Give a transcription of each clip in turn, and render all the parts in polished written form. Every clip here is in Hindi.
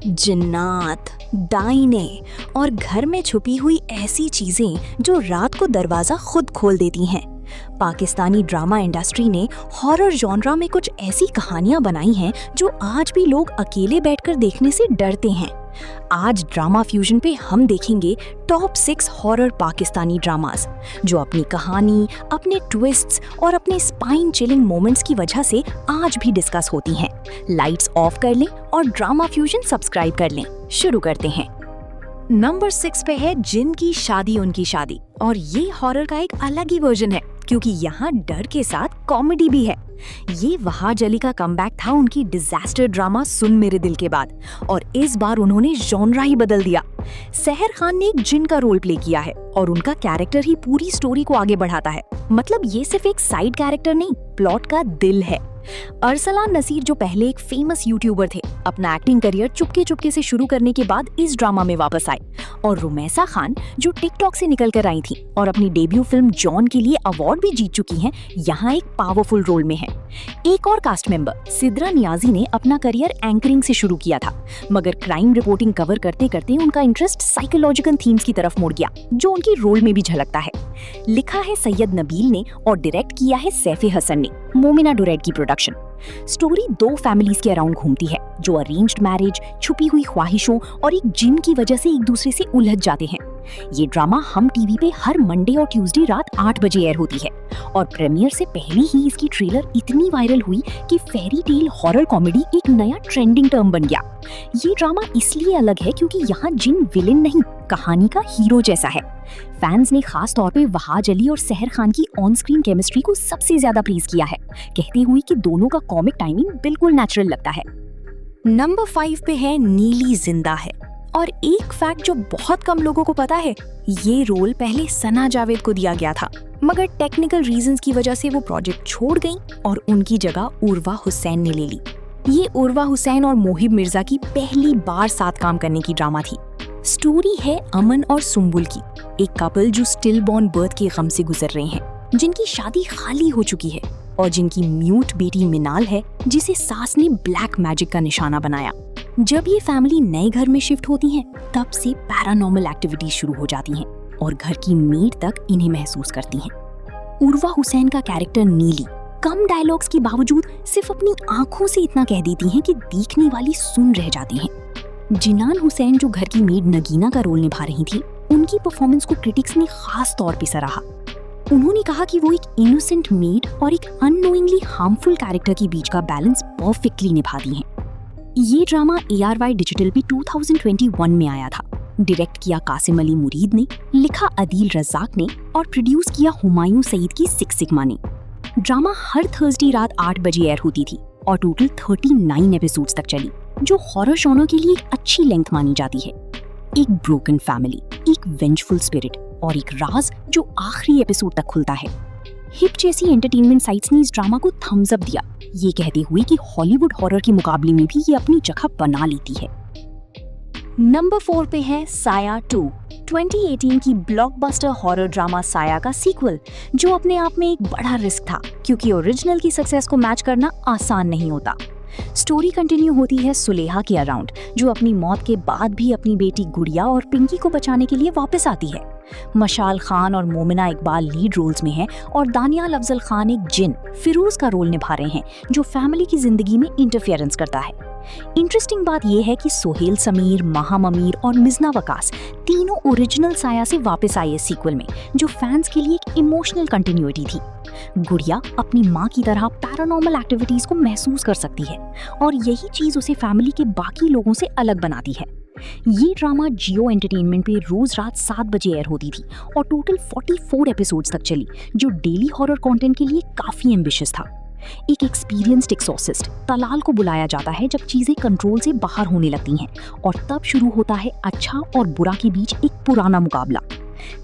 जिन्नात, डाइने और घर में छुपी हुई ऐसी चीजें जो रात को दरवाजा खुद खोल देती हैं। पाकिस्तानी ड्रामा इंडस्ट्री ने हॉरर जॉनरा में कुछ ऐसी कहानियां बनाई हैं जो आज भी लोग अकेले बैठकर देखने से डरते हैं। आज ड्रामा फ्यूजन पे हम देखेंगे टॉप 6 हॉरर पाकिस्तानी ड्रामास जो अपनी कहानी, अपने ट्विस्ट्स और अपने स्पाइन चिलिंग मोमेंट्स की वजह से आज भी डिस्कस होती हैं। लाइट्स ऑफ कर लें और ड्रामा फ्यूजन सब्सक्राइब कर लें। शुरू करते हैं। नंबर 6 पे है जिन की शादी उनकी शादी, और ये हॉरर का एक अलग ही वर्जन है क्योंकि यहाँ डर के साथ कॉमेडी भी है। ये वहाज अली का कमबैक था उनकी डिजास्टर ड्रामा सुन मेरे दिल के बाद, और इस बार उन्होंने जॉनरा ही बदल दिया। सहर खान ने एक जिन का रोल प्ले किया है और उनका कैरेक्टर ही पूरी स्टोरी को आगे बढ़ाता है। मतलब ये सिर्फ एक साइड कैरेक्टर नहीं, प्लॉट का दिल है। अरसलान नसीर जो पहले एक फेमस यूट्यूबर थे, अपना एक्टिंग करियर चुपके चुपके से शुरू करने के बाद इस ड्रामा में वापस आए, और रुमैसा खान जो टिकटॉक से निकल कर आई थी और अपनी डेब्यू फिल्म जॉन के लिए अवार्ड भी जीत चुकी हैं, यहाँ एक पावरफुल रोल में है। एक और कास्ट मेंबर सिद्रा नियाजी ने अपना करियर एंकरिंग से शुरू किया था, मगर क्राइम रिपोर्टिंग कवर करते करते उनका इंटरेस्ट साइकोलॉजिकल थीम्स की तरफ मुड़ गया, जो उनकी रोल में भी झलकता है। लिखा है सैयद नबील ने और डायरेक्ट किया है सैफे हसन ने। मोमिना डुरैड की प्रोडक्शन। स्टोरी 2 फैमिलीज के अराउंड घूमती है जो अरेंज्ड मैरिज, छुपी हुई ख्वाहिशों और एक जिन की वजह से एक दूसरे से उलझ जाते हैं। ये ड्रामा हम टीवी पे हर मंडे और ट्यूसडे रात 8 बजे एयर होती है, और प्रीमियर से पहले ही इसकी ट्रेलर इतनी वायरल हुई कि फेरी टेल हॉरर कॉमेडी एक नया ट्रेंडिंग टर्म बन गया। ये ड्रामा इसलिए अलग है क्योंकि यहाँ जिन विलेन नहीं, कहानी का हीरो जैसा है। फैंस ने खास तौर पे वहाज अली और सहर खान की ऑन स्क्रीन केमिस्ट्री को सबसे ज्यादा प्रेज किया है, कहते हुए कि दोनों का कॉमिक टाइमिंग बिल्कुल नेचुरल लगता है। नंबर 5 पे है नीली जिंदा है, और एक फैक्ट जो बहुत कम लोगों को पता है, ये रोल पहले सना जावेद को दिया गया था, मगर टेक्निकल रीजंस की वजह से वो प्रोजेक्ट छोड़ गई और उनकी जगह उर्वा हुसैन ने ले ली। ये उर्वा हुसैन और मोहिब मिर्जा की पहली बार साथ काम करने की ड्रामा थी। स्टोरी है अमन और सुम्बुल की, एक कपल जो स्टिल बॉर्न बर्थ के गम से गुजर रहे हैं, जिनकी शादी खाली हो चुकी है और जिनकी म्यूट बेटी मिनाल है जिसे सास ने ब्लैक मैजिक का निशाना बनाया। जब ये फैमिली नए घर में शिफ्ट होती है, तब से पैरानॉर्मल एक्टिविटीज शुरू हो जाती हैं और घर की मेड तक इन्हें महसूस करती हैं। उर्वा हुसैन का कैरेक्टर नीली कम डायलॉग्स के बावजूद सिर्फ अपनी आंखों से इतना कह देती हैं कि देखने वाली सुन रह जाती हैं। जिनान हुसैन जो घर की मेड नगीना का रोल निभा रही थी, उनकी परफॉर्मेंस को क्रिटिक्स ने खास तौर पे सराहा। उन्होंने कहा कि वो एक इनोसेंट मेड और एक अननोइंगली हार्मफुल कैरेक्टर के बीच का बैलेंस परफेक्टली निभाती हैं। ये ड्रामा ARY डिजिटल पे 2021 में आया था। डायरेक्ट किया कासिम अली मुरीद ने, लिखा अदील रज़ाक ने और प्रोड्यूस किया हुमायूं सईद की सिक्स सिग्मा ने। ड्रामा हर थर्सडे रात 8 बजे एयर होती थी और टोटल 39 एपिसोड्स तक चली, जो हॉरर जॉनर के लिए एक अच्छी लेंथ मानी जाती है। एक ब्रोकन फैमिली, एक वेंजफुल स्पिरिट और एक राज जो आखिरी एपिसोड तक खुलता है। हिप जैसी एंटरटेनमेंट साइट्स ने इस ड्रामा को थम्स अप दिया, ये कहते हुए कि हॉलीवुड हॉरर के मुकाबले में भी ये अपनी जगह बना लेती है। नंबर 4 पे है साया 2, 2018 की ब्लॉकबस्टर हॉरर ड्रामा साया का सीक्वल, जो अपने आप में एक बड़ा रिस्क था क्योंकि ओरिजिनल की सक्सेस को मैच करना आसान नहीं होता। स्टोरी कंटिन्यू होती है सुलेहा के अराउंड, जो अपनी मौत के बाद भी अपनी बेटी गुड़िया और पिंकी को बचाने के लिए वापस आती है। मशाल खान और मोमिना इकबाल लीड रोल्स में हैं और दानियाल अफजल खान एक जिन फिरोज का रोल निभा रहे हैं जो फैमिली की जिंदगी में इंटरफेरेंस करता है। इंटरेस्टिंग बात यह है कि सोहेल समीर, माहम अमीर और मिजना वकास तीनों ओरिजिनल साया से वापस आए इस सीक्वल में, जो फैंस के लिए एक इमोशनल कंटिन्यूटी थी। गुड़िया अपनी माँ की तरह पैरानॉर्मल एक्टिविटीज को महसूस कर सकती है और यही चीज उसे फैमिली के बाकी लोगों से अलग बनाती है। ये ड्रामा जियो एंटरटेनमेंट पे रोज रात 7 बजे एयर होती थी और टोटल 44 एपिसोड्स तक चली, जो डेली हॉरर कंटेंट के लिए काफी एम्बिशियस था। एक एक्सपीरियंस्ड एक्सॉर्सिस्ट तलाल को बुलाया जाता है जब चीजें कंट्रोल से बाहर होने लगती हैं, और तब शुरू होता है अच्छा और बुरा के बीच एक पुराना मुकाबला।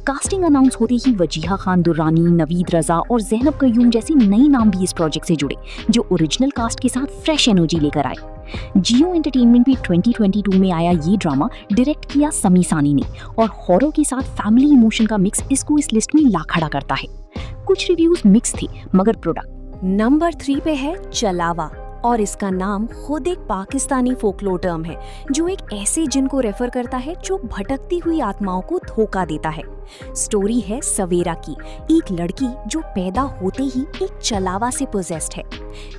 कास्टिंग अनाउंस होते ही वजीहा खान दुर्रानी, नवीद रजा और ज़ैनब कयूम जैसे नए नाम भी इस प्रोजेक्ट से जुड़े, जो ओरिजिनल कास्ट के साथ फ्रेश एनर्जी लेकर आए। जियो एंटरटेनमेंट पे 2022 में आया ये ड्रामा डायरेक्ट किया समी सानी ने, और हॉरर के साथ फैमिली इमोशन का मिक्स इसको इस लिस्ट में ला खड़ा करता है। कुछ रिव्यूज मिक्स थे, मगर प्रोडक्ट। नंबर 3 पे है चलावा, और इसका नाम खुद एक पाकिस्तानी फोकलोर टर्म है जो एक ऐसे जिन को रेफर करता है जो भटकती हुई आत्माओं को धोखा देता है। स्टोरी है सवेरा की, एक लड़की जो पैदा होते ही एक चलावा से पोजेस्ड है।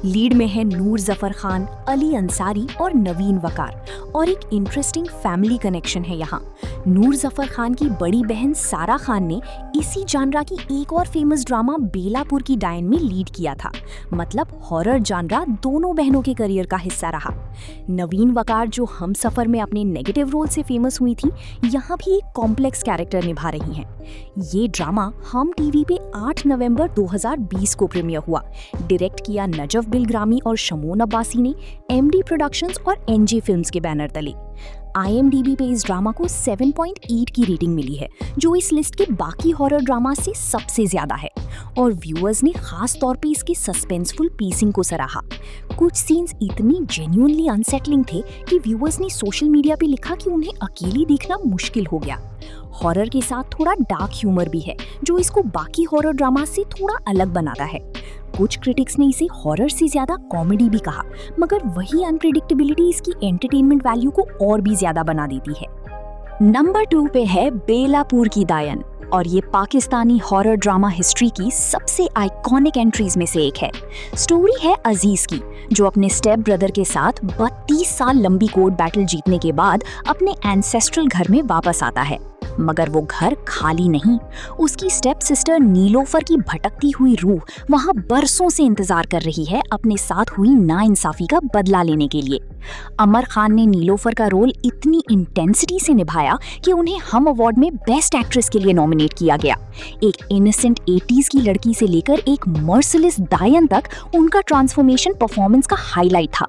लीड में है नूर जफर खान, अली अंसारी और नवीन वकार, और एक इंटरेस्टिंग फैमिली कनेक्शन है यहाँ। नूर जफर खान की बड़ी बहन सारा खान ने इसी जानरा की एक और फेमस ड्रामा बेलापुर की डायन में लीड किया था, मतलब हॉरर जानरा दोनों बहनों के करियर का हिस्सा रहा। नवीन वकार जो हम सफर में अपने नेगेटिव रोल से फेमस हुई थी, यहाँ भी एक कॉम्प्लेक्स कैरेक्टर निभा रही हैं। ये ड्रामा हम टीवी पे 8 नवंबर 2020 को प्रीमियर हुआ। डायरेक्ट किया नजफ बिलग्रामी और शमोन अब्बासी ने, एमडी प्रोडक्शंस और एनजे फिल्म्स के बैनर तले। IMDb पे इस ड्रामा को 7.8 की रेटिंग मिली है, जो इस लिस्ट के बाकी हॉरर ड्रामा से सबसे ज्यादा है, और व्यूअर्स ने खास तौर पे इसके सस्पेंसफुल पीसिंग को सराहा। कुछ सीन्स इतनी जेन्युइनली अनसेटलिंग थे कि व्यूअर्स ने सोशल मीडिया पे लिखा कि उन्हें अकेले देखना मुश्किल हो गया। हॉरर के साथ थोड़ा डार्क ह्यूमर भी है, जो इसको बाकी हॉरर ड्रामा से थोड़ा अलग बनाता है। कुछ क्रिटिक्स ने इसे हॉरर से ज्यादा कॉमेडी भी कहा, मगर वही अनप्रेडिक्टेबिलिटी इसकी एंटरटेनमेंट वैल्यू को और भी ज्यादा बना देती है। नंबर 2 पे है बेलापुर की दायन, और ये पाकिस्तानी हॉरर ड्रामा हिस्ट्री की सबसे आइकॉनिक एंट्रीज में से एक है। स्टोरी है अजीज की, जो अपने स्टेप ब्रदर के साथ 32 साल लंबी कोर्ट बैटल जीतने के बाद अपने एंसेस्ट्रल घर में वापस आता है। मगर वो घर खाली नहीं, उसकी स्टेप सिस्टर नीलोफर की भटकती हुई रूह वहां बरसों से इंतजार कर रही है अपने साथ हुई नाइंसाफी का बदला लेने के लिए। अमर खान ने नीलोफर का रोल इतनी इंटेंसिटी से निभाया कि उन्हें हम अवार्ड में बेस्ट एक्ट्रेस के लिए नॉमिनेट किया गया। एक इनोसेंट 80s की लड़की से लेकर एक मर्सिलेस दायन तक उनका ट्रांसफॉर्मेशन परफॉर्मेंस का हाईलाइट था।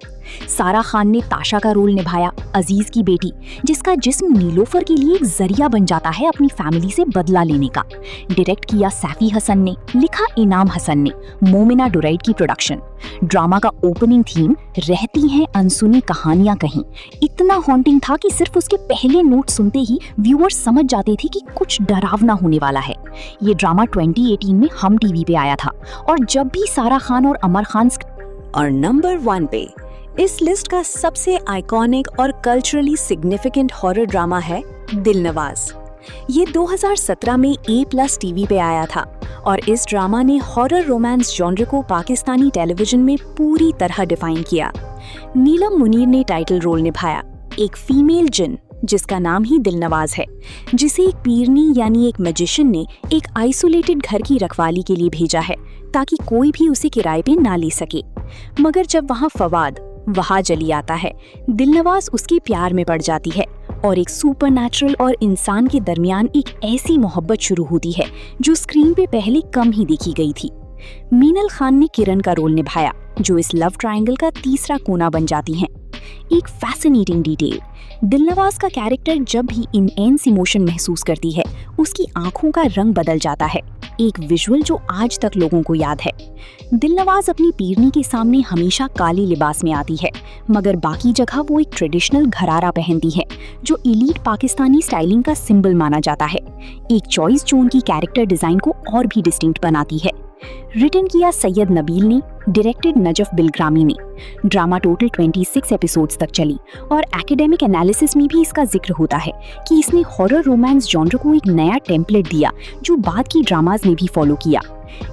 सारा खान ने ताशा का रोल निभाया, अजीज की बेटी, जिसका जिस्म नीलोफर के लिए एक जरिया बन जाता है अपनी फैमिली से बदला लेने का। डायरेक्ट किया सैफी हसन ने, लिखा इनाम हसन ने, मोमिना डुरैड की प्रोडक्शन। ड्रामा का ओपनिंग थीम रहती हैं अनसुनी कहानियां कहीं इतना हॉन्टिंग था कि सिर्फ उसके पहले नोट सुनते ही व्यूअर्स समझ जाते थे कि कुछ डरावना होने वाला है। ये ड्रामा 2018 में हम टीवी पे आया था, और जब भी सारा खान और अमर खान। और नंबर 1 पे इस लिस्ट का सबसे आइकॉनिक और कल्चरली सिग्निफिकेंट हॉरर ड्रामा है दिलनवाज। ये 2017 में A+ टीवी पे आया था, और इस ड्रामा ने हॉरर रोमांस जॉनर को पाकिस्तानी टेलीविजन में पूरी तरह डिफाइन किया। नीलम मुनीर ने टाइटल रोल निभाया, एक फीमेल जिन जिसका नाम ही दिलनवाज है, जिसे एक पीरनी यानी एक मैजिशियन ने एक आइसोलेटेड घर की रखवाली के लिए भेजा है, ताकि कोई भी उसे किराए पे ना ले सके। मगर जब वहाँ फवाद वहाँ जली आता है, दिलनवाज उसके प्यार में पड़ जाती है, और एक सुपरनैचुरल और इंसान के दरमियान एक ऐसी मोहब्बत शुरू होती है जो स्क्रीन पे पहले कम ही देखी गई थी। मीनल खान ने किरण का रोल निभाया, जो इस लव ट्रायंगल का तीसरा कोना बन जाती हैं। एक फैसिनेटिंग डिटेल, दिलनवाज का कैरेक्टर जब भी इंटेंस इमोशन महसूस करती है, उसकी आंखों का रंग बदल जाता है, एक विजुअल जो आज तक लोगों को याद है। दिलनवाज अपनी पीरनी के सामने हमेशा काली लिबास में आती है, मगर बाकी जगह वो एक ट्रेडिशनल घरारा पहनती है, जो एलीट पाकिस्तानी स्टाइलिंग का सिंबल माना जाता है। एक चॉइस जो उनकी कैरेक्टर डिजाइन को और भी डिस्टिंक्ट बनाती है। रिटन किया सैयद नबील ने, डायरेक्टेड नजफ बिलग्रामी ने। ड्रामा टोटल 26 एपिसोड्स तक चली, और एकेडमिक एनालिसिस में भी इसका जिक्र होता है कि इसने हॉरर रोमांस जॉनर को एक नया टेम्पलेट दिया, जो बाद की ड्रामाज ने भी फॉलो किया।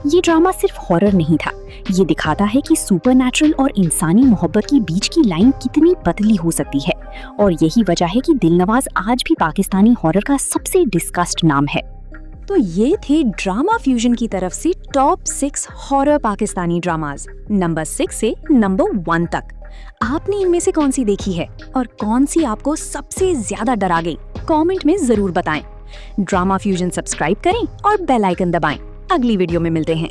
ये ड्रामा सिर्फ हॉरर नहीं था, ये दिखाता है कि सुपरनैचुरल और इंसानी मोहब्बत के बीच की लाइन कितनी पतली हो सकती है, और यही वजह है कि दिलनवाज आज भी पाकिस्तानी हॉरर का सबसे डिस्कस्ड नाम है। तो ये थे ड्रामा फ्यूजन की तरफ से top 6 horror Pakistani dramas, number 6 से नंबर 1 तक। आपने इनमें से कौन सी देखी है और कौन सी आपको सबसे ज्यादा डरा गई? कमेंट में जरूर बताएं। ड्रामा फ्यूजन सब्सक्राइब करें और बेल आइकन दबाएं। अगली वीडियो में मिलते हैं।